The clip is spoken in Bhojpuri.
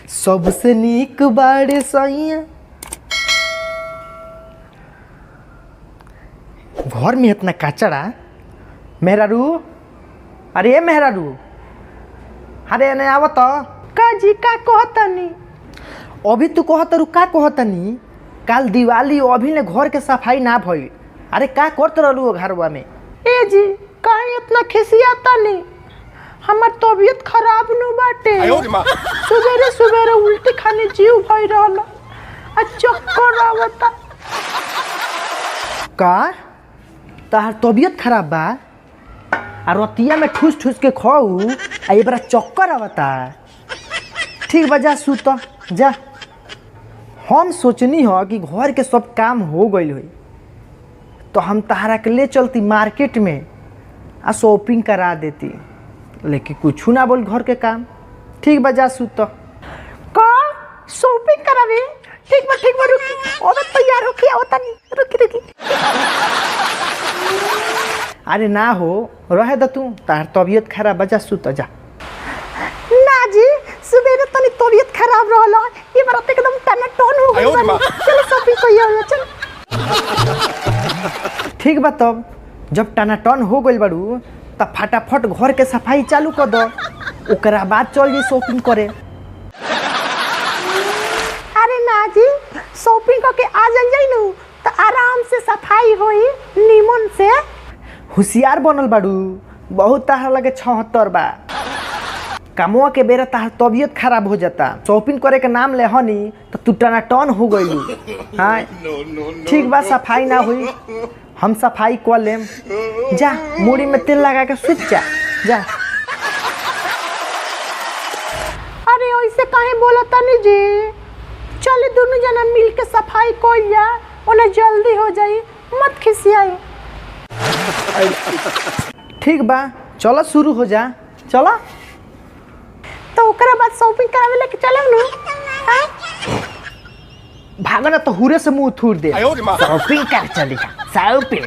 सबसे नीक बाड़े सैया घर में इतना कचरा। मेहरारू, अरे मेहरारू, अरे नहीं आवत का जी का कहतनी? अभी तू कहतरू का कहतनी? काल दिवाली अभी ने घर के सफाई ना भइल। अरे का करत रहलू घरवा में? ए जी काहे इतना खिसियाता नहीं? हमार तबीयत खराब नु बाटे। सुबेरे सुबेरे उल्टी खाने जीव भई रहल आ चक्कर आवता। का तार तबीयत खराब बा? आ रतिया में ठूस ठूस के खाऊ आ ये बड़ा चक्कर आवता। ठीक बा, जा सुत जा। हम सोचनी हो कि घर के सब काम हो गइल होई तो हम तहरा के ले चलती मार्केट में आ शॉपिंग करा देती, लेकिन कुछ ना बोल घर के काम। ठीक बा, जा सुत। का शॉपिंग करावे? ठीक बा रुकी। ओबे तैयार होके आवता नहीं। रुकी। अरे ना हो, रहे द तू, तार तबीयत खराब बा, जा सुत जा। ना जी सुबेरे तनी तबीयत खराब रहल। ये बार एकदम टनाटन हो गई बानी। चलो शॉपिंग कइया चल। ठीक बा, तब जब टनाटन हो गइल बाड़ू तब फटाफट घर के सफाई चालू कर दो, ओकरा बाद चल जी शॉपिंग करे। अरे ना जी शॉपिंग करके आ जाई नु तो आराम से सफाई होई नीमन से। होशियार बनल बाड़ू, बहुत तहरा लगे 76 बा। कामवा के बेरा तहार तबीयत खराब हो जाता, शॉपिंग करे के नाम ले हनी तो तू टनाटन हो गइलू। हाँ ठीक बा, सफाई ना हुई हम सफाई कर लेम। जा मूड़ी में तेल लगा के सूत जा। अरे ऐसे काहे बोलता नहीं जी? चले दोनों जना मिल के सफाई कर जा, उन्हें जल्दी हो जाई। मत खिसियाई। ठीक बा, चलो शुरू हो जा। चलो तो ओकरा बाद शॉपिंग करावे लेके चले नु। हां भागना तो हुरे से मुंह थूर दे। शॉपिंग कर चली शॉपिंग।